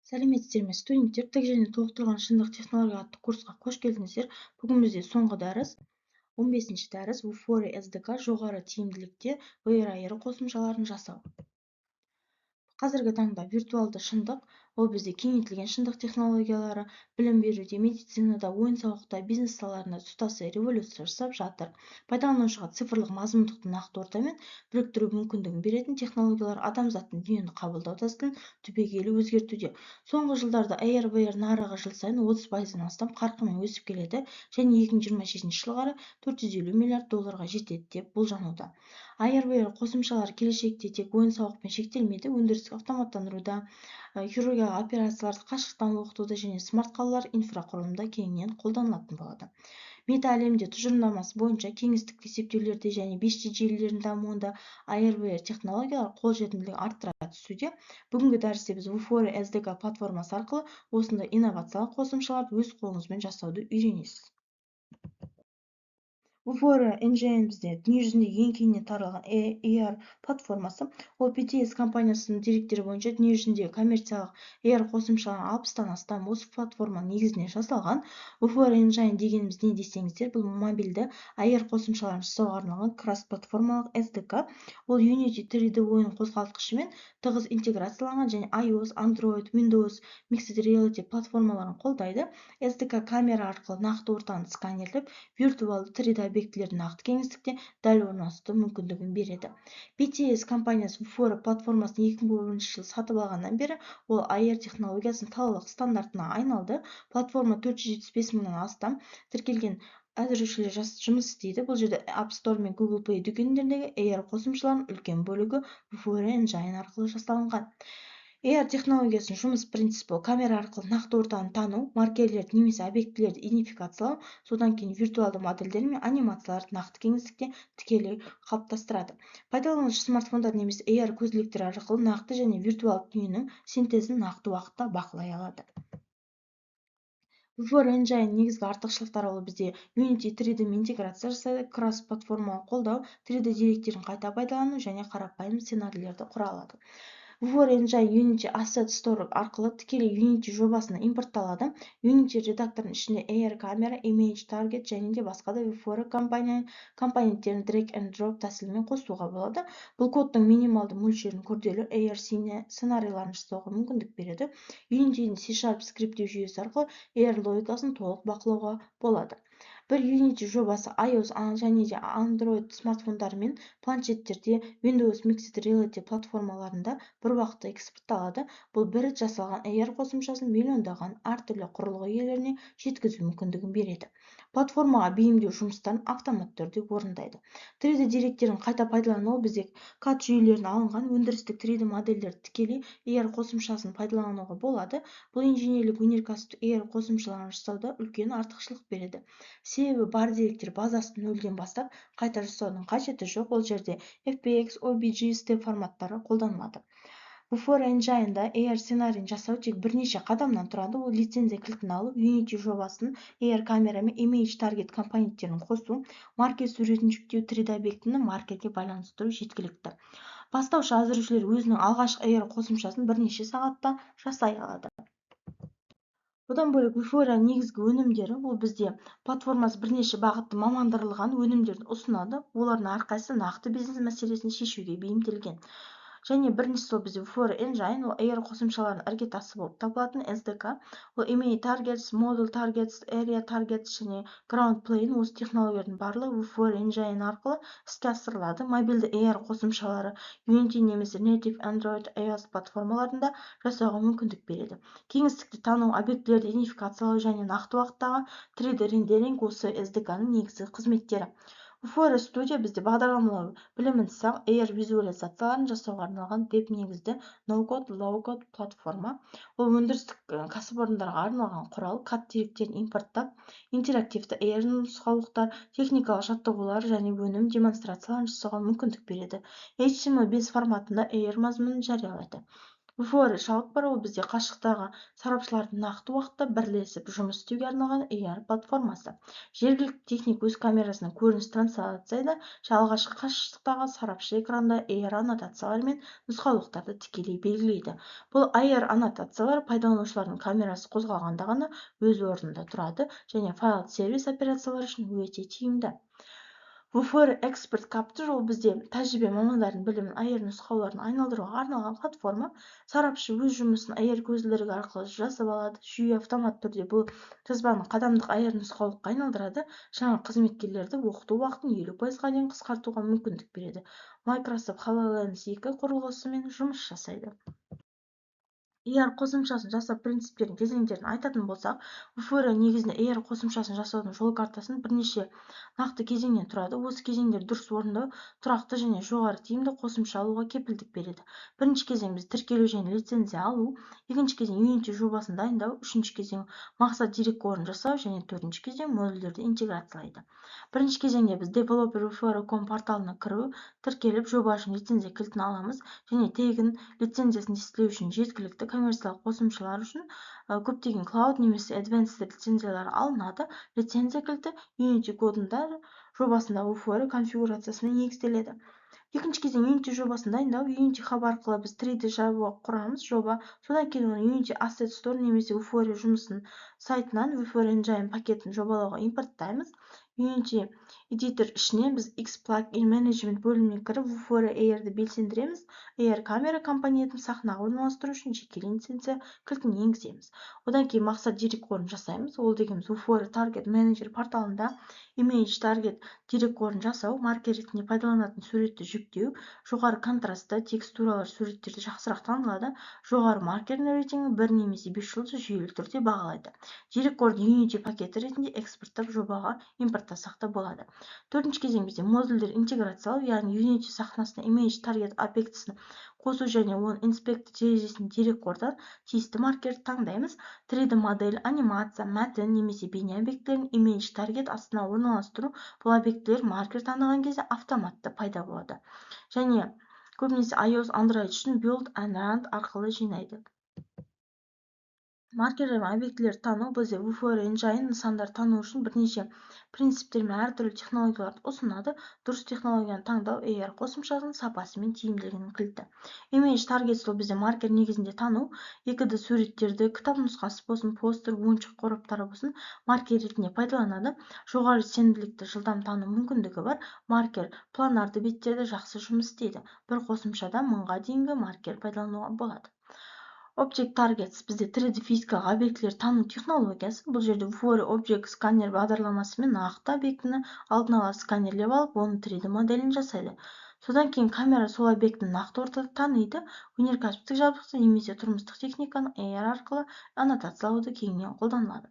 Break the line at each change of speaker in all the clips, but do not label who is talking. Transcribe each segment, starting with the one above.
Сәлеметсіздер ме, студенттер? Тік және толықтырылған шындық технология атты курсқа қош келдіңіздер. Бүгін бізде соңғы дәріс, 15-ші дәріс Vuforia SDK жоғары тиімділікте VR қосымшаларын жасау. Қазіргі таңда виртуалды шындық, ол бізде кеңейтілген шындық технологиялары, білім беруде, медицинада, ойын-сауықта, бизнес салаларында тұтастай революция жасап жатыр. Пайдаланушыға цифрлық мазмұндықты нақты ортамен біріктіру мүмкіндігін беретін технологиялар адамзаттың дүниені қабылдау тәсілін түбегейлі өзгертуде. Соңғы жылдарда AR/VR нарығы жыл сайын 30%-ден астам қарқынмен өсіп келеді және 2025 жылға қарай $450 миллиард жетеді деп болжануда. AR/VR қосымшалары келешекте тек ойын-сауықпен шектелмейді, өндірістік автоматтандыруда, хирургиялық операцияларды қашықтан оқытуда және смарт қалалар инфрақұрылымында кеңінен қолданылатын болады. Мета әлемде тұжырымдамасы бойынша кеңістік есептеулерде және 5G желілерінің дамуында AR/VR технологиялар қолжетімділігін арттыра түсуде. Бүгінгі дәрісте біз Vuforia SDK платформасы арқылы осындай инновациялық қосымшаларды өз қолыңызбен жасауды үйренесіз. Vuforia Engine бізде дүниежүзіндегі ең кеңінен таралған AR платформасы. Ол BTS компаниясының деректері бойынша дүниежүзіндегі коммерциялық AR қосымшалардың 60-тан астам осы платформаның негізіне жасалған. Vuforia Engine дегеніміз не десеңіздер, бұл мобильді AR қосымшаларын жасауға арналған кросс-платформалық SDK. Ол Unity 3D ойын қозғалтқышымен тығыз интеграцияланған және iOS, Android, Windows, Mixed Reality платформаларын қолдайды. SDK камера арқылы нақты ортаны сканерлеп, виртуалды 3D объектілерді нақты кеңістікте дәл орналастыру мүмкіндігін береді. BTS компаниясы Vuforia платформасын 2001 жылы сатып алғаннан бері ол AR технологиясының қалалық стандартына айналды. Платформа 475 мыңнан астам тіркелген әзірлеушілер жұмыс істейді. Бұл жерде App Store мен Google Play дүкендеріндегі AR қосымшаларының үлкен бөлігі Vuforia Engine арқылы жасалынған. AR технологиясының жұмыс принципі камера арқылы нақты ортаны тану, маркерлерді немесе объектілерді идентификациялау, содан кейін виртуалды модельдер мен анимацияларды нақты кеңістікте тікелей қалыптастырады. Пайдаланушы смартфондар немесе AR көзілдіктер арқылы нақты және виртуалды дүниенің синтезін нақты уақытта бақылай алады. Vuforia Engine негізгі артықшылықтары ол бізде Unity 3D интеграция жасайды, кросс-платформалық қолдау, 3D деректерін қайта пайдалану және қарапайым сценарийлерді құра алады. Vuforia Engine Unity Asset Store арқылы тікелей Unity жобасына импортталады. Unity редакторының ішінде AR камера, Image Target және де басқа да Vuforia компоненттерін drag and drop тәсілімен қосуға болады. Бұл кодтың минималды мөлшерін күрделі AR сценарийларын жасауға мүмкіндік береді. Unity'nin C# скриптеу жүйесі арқылы AR логикасын толық бақылауға болады. Бір Unity жобасы iOS және де Android смартфондары мен планшеттерде Windows Mixed Reality платформаларында бір уақытта экспортталады. Бұл бір рет жасалған AR қосымшасын миллиондаған әртүрлі құрылғы иелеріне жеткізу мүмкіндігін береді. Платформаға бейімдеу жұмыстарын автоматты түрде орындайды. 3D деректерін қайта пайдалану бізде CAD жүйелерін алынған өндірістік 3D модельдерді тікелей AR қосымшасын пайдалануға болады. Бұл инженерлік өнеркәсіптік AR қосымшаларын жасауда үлкен артықшылық береді. Себебі бар деректер базасын нөлден бастап қайта жасаудың қажеті жоқ. Ол жерде FBX, OBJ, STEP форматтары қолданылады. Vuforia Engine'да AR сценарийін жасау тек бірнеше қадамнан тұрады. Ол лицензия кілтін алу, Unity жобасын AR камера мен Image Target компоненттерін қосу, маркер суретін жүктеу, 3D объектіні маркерге байланыстыру жеткілікті. Бастаушы әзірлеушілер өзінің алғашқы AR қосымшасын бірнеше сағатта жасай алады. Бұдан бөлек Vuforia негізгі өнімдері, ол бізде платформасы бірнеше бағытты мамандырылған өнімдерді ұсынады. Олардың әрқайсысы нақты бизнес мәселесін шешуге бейімделген. Және біріншісі ол бізде Vuforia Engine, ол AR қосымшалардың іргетасы болып табылатын SDK. Ол Image Targets, Model Targets, Area Targets және Ground Plane осы технологиялардың барлығы Vuforia Engine арқылы іске асырылады. Мобильді AR қосымшалары Unity немесе Native Android iOS платформаларында жасауға мүмкіндік береді. Кеңістікті тану, объектілерді идентификациялау және нақты уақыттағы 3D рендеринг осы SDK-ның негізгі қызметтері. Vuforia Studio бізде бағдарламалау білімін сақ AR визуализацияларын жасауға арналған веб негізді no-code, low-code платформа. Ол өндірістік кәсіпорындарға арналған құрал, CAD деректерін импорттап, интерактивті AR нұсқаулықтар, техникалық жаттығулар және өнім демонстрацияларын жасауға мүмкіндік береді. HTML5 форматында AR мазмұнын жариялайды. VFORE шалып бар, ол бізде қашықтағы сарапшылардың нақты уақытта бірлесіп жұмыс істеуге арналған AR платформасы. Жергілікті техник өз камерасынан көрініс трансляцияда, алғашқы қашықтықтағы сарапшы экранда AR аннотациялар мен нұсқаулықтарды тікелей белгілейді. Бұл AR аннотациялар пайдаланушылардың камерасы қозғалғанда ғана өз орнында тұрады және файл сервис операциялары үшін өте тиімді. VFORE Expert Capture ол бізде тәжірибе мамандардың білімін AR нұсқауларын айналдыруға арналған платформа. Сарапшы өз жұмысын AR көзілдірігі арқылы жасап алады. Жүйе автомат түрде бұл жазбаны қадамдық AR нұсқаулыққа айналдырады. Жаңа қызметкерлерді оқыту уақытын 50%-ға дейін қысқартуға мүмкіндік береді. Microsoft HoloLens 2 құрылғысымен жұмыс жасайды. AR қосымшасын жасау принциптерін, кезеңдерін айтатын болсақ, VFORE негізінде AR қосымшасын жасаудың жол картасын бірнеше нақты кезеңнен тұрады. Осы кезеңдер дұрыс орындау тұрақты және жоғары тиімді қосымша алуға кепілдік береді. Бірінші кезең біз тіркелу және лицензия алу, екінші кезең Unity жобасын дайындау, үшінші кезең мақсат дерекқорын жасау және төртінші кезең модульдерді интеграциялайды. Бірінші кезеңде біз Developer VFORE.com порталына кіру, тіркеліп жоба үшін лицензия кілтін аламыз және тегін лицензиясын тестілеу үшін жеткілікті коммерциялық қосымшалар үшін көптеген Cloud немесе Advanced лицензиялар алынады. Лицензия кілті Unity кодында жобасында VFORE конфигурациясына негізделеді. Екінші кезең Unity жобасын дайындау. Unity хаб арқылы біз 3D жабо құрамыз жоба. Содан кейін оны Unity Asset Store немесе VFORE жұмысын сайтынан VFORE Engine пакетін жобалауға импорттаймыз. Unity Editor ішіне біз X-Plugin Management бөліміне кіріп VFORE AR-ды белсендіреміз. AR камера компонентін сахнаға орналастыру үшін жеке лицензия кілтін енгіземіз. Одан кейін мақсат дерекқорын жасаймыз. Ол дегеніміз VFORE Target Manager порталында Image Target дерекқорын жасау, маркер ретінде пайдаланатын суретті жүктеу, жоғары контрастты текстуралар суреттерді жақсырақ танылады. Жоғары маркердің рейтингі 1 немесе 5 жұлдыз жүйелі түрде бағалайды. Дерекқорды Unity пакеті ретінде экспорттап жобаға импорттасақ та болады. Төртінші кезең бізде модульдер интеграциялау, яғни Unity сахнасына Image Target объектісін қосу және оның инспектор терезесінің дерекқордан тиісті маркерді таңдаймыз. 3D модель, анимация, мәтін немесе бейне объектілерін Image Target астына орналастыру. Бұл объектілер маркер таныған кезде автоматты пайда болады. Және көбінесе iOS, Android үшін Build and Run арқылы жинайды. Маркер және объектілерді тану бізде VFORE Engine нысандар тану үшін бірнеше принциптер мен әртүрлі технологияларды ұсынады. Дұрыс технологияны таңдау AR қосымшасының сапасы мен тиімділігінің кілті. Image Target ол бізде маркер негізінде тану, 2D суреттерді, кітап нұсқасы болсын, постер, ойыншық қораптары болсын, маркер ретінде пайдаланады. Жоғары сенімділікті жылдам тану мүмкіндігі бар. Маркер планарды беттерде жақсы жұмыс істейді. Бір қосымшада 1000-ға дейінгі маркер пайдалануға болады. Object Targets бізде 3D физикалық объектілер тану технологиясы. Бұл жерде VFORE Object сканер бағдарламасымен нақты объектіні алдын ала сканерлеп алып, оның 3D моделін жасайды. Содан кейін камера сол объектіні нақты ортада таниды. Өнеркәсіптік жабдықты немесе тұрмыстық техниканы AR арқылы аннотациялауда кеңінен қолданылады.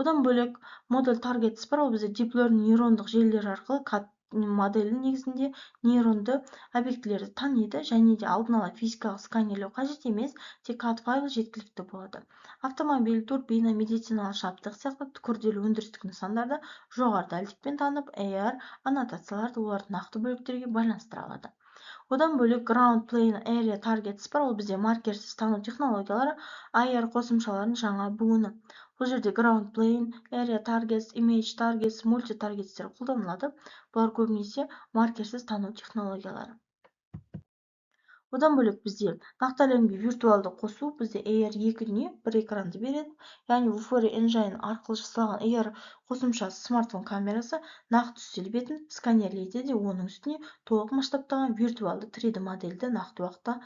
Одан бөлек Model Targets бар, ол бізде Deep Learning нейрондық желілер арқылы моделі негізінде нейронды объектілерді таниды және де алдын ала физикалық сканерлеу қажет емес, тек CAD файлы жеткілікті болады. Автомобиль, турбина, медициналық жабдық сияқты күрделі өндірістік нысандарда жоғары дәлдікпен танып, AR аннотацияларды олардың нақты бөліктерге байланыстыра алады. Одан бөлек Ground Plane Area Targets бар, ол бізде маркерсіз тану технологиялары AR қосымшалардың жаңа буыны. Бұл жерде Ground Plane, Area Targets, Image Targets, Multi Targetстер қолданылады. Бұлар көбінесе маркерсіз тану технологиялары. Одан бөлек бізде нақты әлемге виртуалды қосу бізде AR 2 дүние бір экранды береді. Яғни VFORE Engine арқылы жасалған AR қосымшасы смартфон камерасы нақты үстел бетін сканерлейді де оның үстіне толық масштабтаған виртуалды 3D модельді нақты уақытта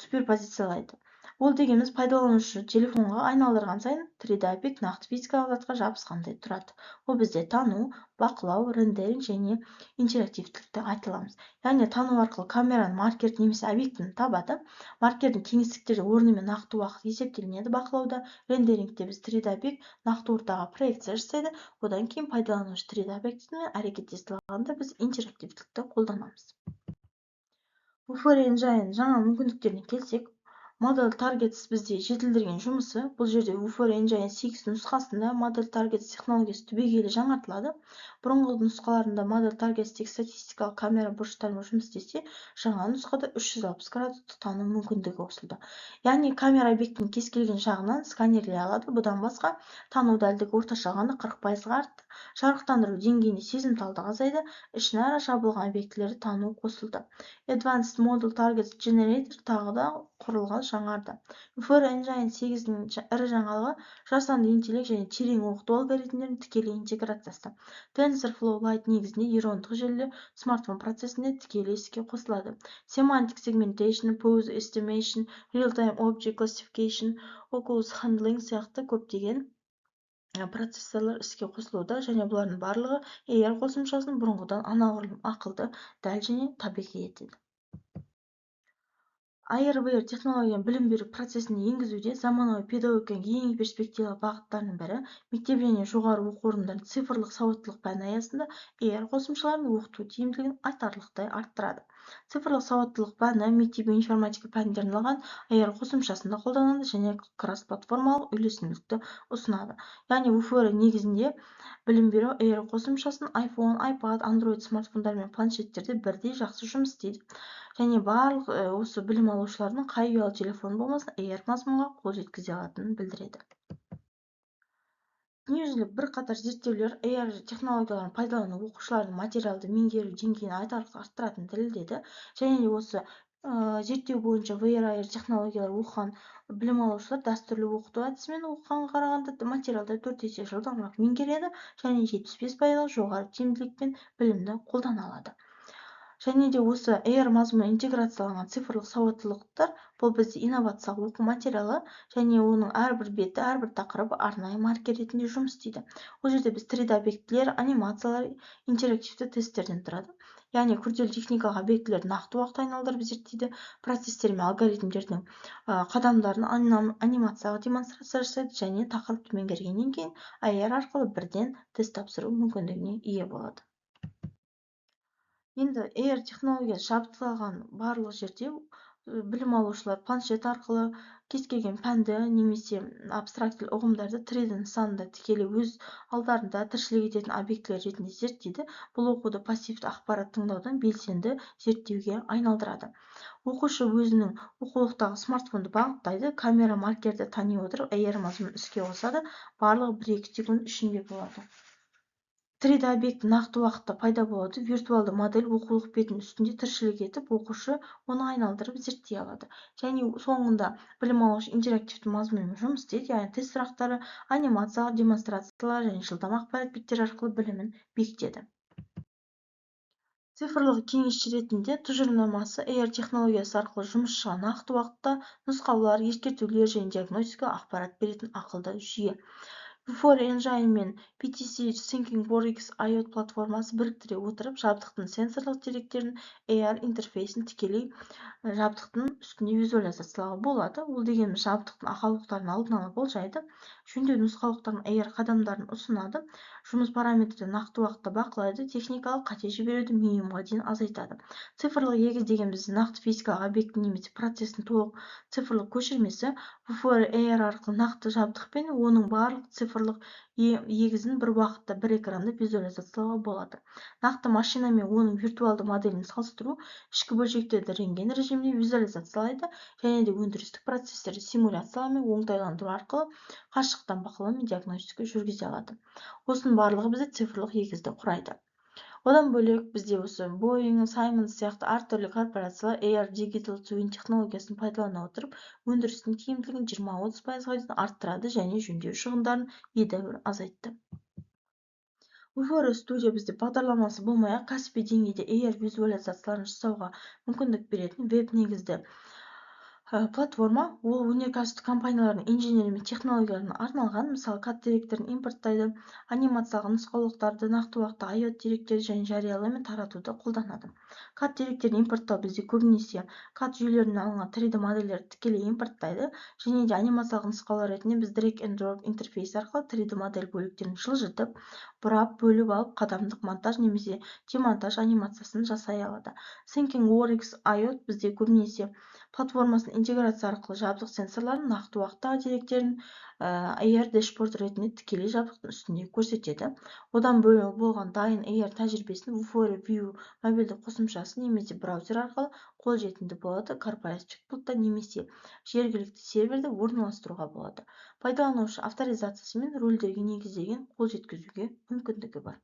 суперпозициялайды. Ол дегеніміз пайдаланушы телефонға айналдырған сайын 3D объект нақты физикалық затқа жабысқандай тұрады. Ол бізде тану, бақылау, рендеринг және интерактивтілікті айтыламыз. Яғни тану арқылы камераның маркерді немесе объектіні табады. Маркердің кеңістіктері орны мен нақты уақыт есептелінеді бақылауда. Рендерингте біз 3D объект нақты ортаға проекция жасайды. Одан кейін пайдаланушы 3D объектімен әрекеттесіп алғанда біз интерактивтілікті қолданамыз. VFORE Engine жаңа мүмкіндіктеріне келсек, Model Targets бізде жетілдірген жұмысы. Бұл жерде Vuforia Engine 8 нұсқасында Model Targets технологиясы түбегейлі жаңартылады. Бұрынғы нұсқаларында Model Targets тек статистикалық камера бұрыштарымен жұмыс істесе, жаңа нұсқада 360 градусты тану мүмкіндігі қосылды. Яғни камера объектінің кез келген жағынан сканерлей алады. Бұдан басқа тану дәлдігі орташа алғанда 40%-ға артты. Жарықтандыру деңгейіне сезімталдық азайды. Ішінара жабылған объектілерді тану қосылды. Advanced Model Targets Generator тағы да құрылған жаңарды. Vuforia Engine 8-дің ірі жаңалығы жасанды интеллект және терең оқыту алгоритмдерінің тікелей интеграциясы. TensorFlow Lite негізінде нейрондық желілер смартфон процесінде тікелей іске қосылады. Semantic Segmentation, Pose Estimation, Real-Time Object Classification, Occlus Handling сияқты көптеген процессорлар іске қосылуда, және бұлардың барлығы AR қосымшасын бұрынғыдан анағұрлым ақылды, дәл және табиғи етеді. AR/VR технологияны білім беру процесіне енгізуде заманауи педагогиканың ең перспективалы бағыттарының бірі мектеп және жоғары оқу орындарының цифрлық сауаттылық пәні аясында AR қосымшаларын оқыту тиімділігін айтарлықтай арттырады. Цифрлық сауаттылық пәні мектеп информатика пәндеріне арналған AR қосымшасында қолданады және кросс-платформалық үйлесімділікті ұсынады. Яғни Vuforia негізінде білім беру AR қосымшасын iPhone, iPad, Android смартфондар мен планшеттерде бірдей жақсы жұмыс істейді. Және барлық осы білім алушылардың қай ұялы телефон болмасын AR мазмұнға қол жеткізе алатынын білдіреді. Дүниежүзілік бірқатар зерттеулер AR технологияларын пайдалану оқушылардың материалды меңгеру деңгейін айтарлықтай арттыратынын дәлелдеді. Және де осы зерттеу бойынша VR технологиялар оқыған білім алушылар дәстүрлі оқыту әдісімен оқығанға қарағанда материалды 4 есе жылдамырақ меңгереді және 75%-ға жоғары тиімділікпен білімді қолдана алады. Және де осы AR мазмұны интеграцияланған цифрлық сауаттылықтар бұл бізде инновациялық оқу материалы және оның әрбір беті, әрбір тақырыбы арнайы маркер ретінде жұмыс істейді. Ол жерде біз 3D объектілер, анимациялар, интерактивті тесттерден тұрады. Яғни күрделі техникалық объектілерді нақты уақытта айналдырып зерттейді, процестер мен алгоритмдердің қадамдарын анимациялық демонстрация жасайды және тақырыпты меңгергеннен кейін AR арқылы бірден тест тапсыру мүмкіндігіне ие болады. Енді AR технологиясы жабдықталған барлық жерде білім алушылар планшет арқылы кез келген пәнді немесе абстрактілі ұғымдарды 3D нысанында тікелей өз алдарында тіршілік ететін объектілер ретінде зерттейді. Бұл оқуды пассивті ақпарат тыңдаудан белсенді зерттеуге айналдырады. Оқушы өзінің оқулықтағы смартфонды бағыттайды, камера маркерді тани отырып AR мазмұнын іске қосады. Барлығы 1-2 секунд ішінде болады. 3D объекті нақты уақытта пайда болады. Виртуалды модель оқулық бетінің үстінде тіршілік етіп, оқушы оны айналдырып зерттей алады. Және соңында білім алушы интерактивті мазмұнмен жұмыс істейді, яғни тест сұрақтары, анимациялық демонстрациялар және жылдам ақпарат беттері арқылы білімін бекітеді. Цифрлық кеңесші ретінде тұжырымдамасы AR технологиясы арқылы жұмысшыға нақты уақытта нұсқаулар, ескертулер және диагностика ақпарат беретін ақылды жүйе. Vuforia Engine мен PTC ThinkingWorks IoT платформасы біріктіре отырып, жабдықтың сенсорлық деректерін AR интерфейсін тікелей жабдықтың үстіне визуализациялауға болады. Ол дегеніміз жабдықтың ақаулықтарын алдын ала болжайды, жөндеу нұсқаулықтарын AR қадамдарын ұсынады, жұмыс параметрді нақты уақытта бақылайды, техникалық қате жіберуді минимумға дейін азайтады. Цифрлық егіз дегеніміз нақты физикалық объекті немесе процестің толық цифрлық көшірмесі. Vuforia AR арқылы нақты жабдықпен оның барлық цифрлық егізін бір уақытта бір экранда визуализациялауға болады. Нақты машина мен оның виртуалды моделін салыстыру, ішкі бөлшектерді рентген режимінде визуализациялайды және де өндірістік процестерді симуляциялау мен оңтайландыру арқылы қашықтан бақылау мен диагностика жүргізе алады. Осының барлығы бізде цифрлық егізді құрайды. Одан бөлек бізде осы Boeing, Siemens сияқты әртүрлі корпорациялар AR Digital Twin технологиясын пайдалана отырып, өндірістің тиімділігін 20-30%-ға дейін арттырады және жөндеу шығындарын едәуір азайтты. Vuforia Studio бізде бағдарламасы болмай-ақ кәсіби деңгейде AR визуализацияларын жасауға мүмкіндік беретін веб негізді платформа. Ол өнеркәсіптік компаниялардың инженері мен технологияларына арналған. Мысалы, CAD деректерін импорттайды, анимациялық нұсқаулықтарды нақты уақытта IoT деректерді және жариялау мен таратуды қолданады. CAD деректерін импорттау бізде көбінесе CAD жүйелерінен алынған 3D модельдерді тікелей импорттайды және де анимациялық нұсқаулар ретінде біз drag and drop интерфейс арқылы 3D модель бөліктерін жылжытып, бұрап, бөліп алып, қадамдық монтаж немесе демонтаж анимациясын жасай алады. ThinkingWorks IoT бізде көбінесе платформасының интеграция арқылы жабдық сенсорларын нақты уақыттағы деректерін AR дэшборд ретінде тікелей жабдықтың үстінде көрсетеді. Одан бөлек болған дайын AR тәжірибесін Vuforia View мобильді қосымшасы немесе браузер арқылы қолжетімді болады. Корпоративтік пультта немесе жергілікті серверде орналастыруға болады. Пайдаланушы авторизациясы мен рөлдерге негізделген қол жеткізуге мүмкіндігі бар.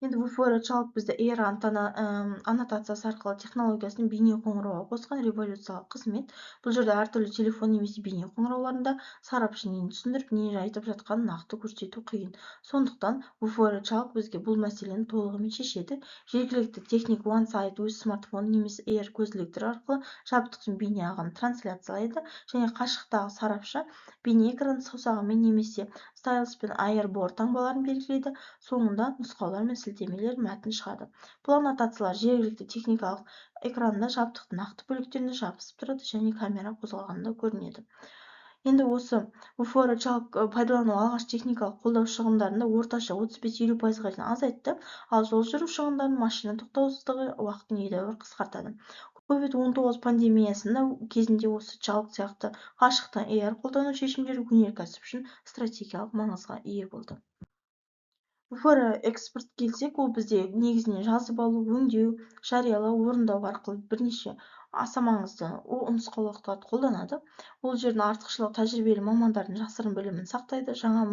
Енді Vuforia чалып бізді AR аннотациясы арқылы технологиясын бейне қоңырауға қосқан революциялық қызмет. Бұл жерде әртүрлі телефон немесе бейне қоңырауларында сарапшы нені түсіндіріп, не айтып жатқанын нақты көрсету қиын. Сондықтан Vuforia чалып бізге бұл мәселені толығымен шешеді. Жергілікті техник OneSight өз смартфон немесе AR көзілдіктер арқылы жабдықтың бейне ағынын трансляциялайды және қашықтағы сарапшы бейне экран саусағымен немесе стайлспен AR-борд таңбаларын белгілейді. Соңында нұсқаулар мен сілтемелер мәтін шығады. Бұл аннотациялар жергілікті техникалық экранда жабдықтың нақты бөліктеріне жабысып тұрады және камера қозғалғанда көрінеді. Енді осы Vuforia чалып пайдалану алғаш техникалық қолдау шығындарында орташа 35-50%-ға дейін азайтты, ал жол жүру шығындарын машина тоқтаусыздығы уақытын едәуір қысқартады. COVID-19 пандемиясында кезінде осы чалып сияқты қашықтан AR қолдану шешімдері өнеркәсіп үшін стратегиялық маңызға ие болды. Vuforia экспорт келсек, ол бізде негізінен жазып алу, өңдеу, жариялау, орындау арқылы бірнеше аса маңызды нұсқаулықтарды қолданады. Ол жердің артықшылығы тәжірибелі мамандардың жасырын білімін сақтайды, жаңа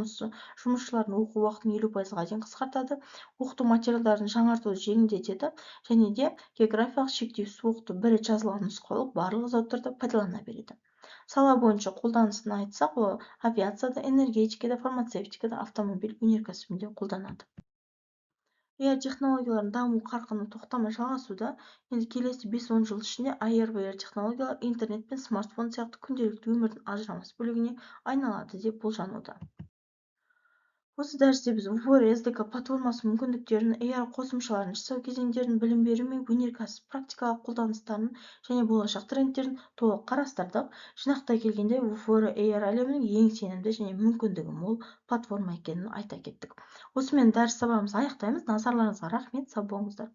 жұмысшылардың оқу уақытын 50%-ға дейін қысқартады, оқыту материалдарын жаңартуды жеңілдетеді және де географиялық шектеусіз оқыту бір рет жазылған нұсқаулық барлық зауыттарда пайдалана береді. Сала бойынша қолданысын айтсақ, ол авиацияда, энергетикада, фармацевтикада, автомобиль өнеркәсібінде қолданады. AR технологиялардың даму қарқыны тоқтамай жалғасуда. Енді келесі 5-10 жыл ішінде AR VR технологиялар интернет пен смартфон сияқты күнделікті өмірдің ажырамас бөлігіне айналады деп болжануда. Осы дәрісте біз Vuforia SDK платформасы мүмкіндіктерін, AR қосымшаларын жасау кезеңдерін, білім беру мен өнеркәсіп практикалық қолданыстарын және болашақ трендтерін толық қарастырдық. Жинақтай келгенде Vuforia AR әлемінің ең сенімді және мүмкіндігі мол платформа екенін айта кеттік. Осымен дәріс сабағымызды аяқтаймыз. Назарларыңызға рахмет, сау болыңыздар.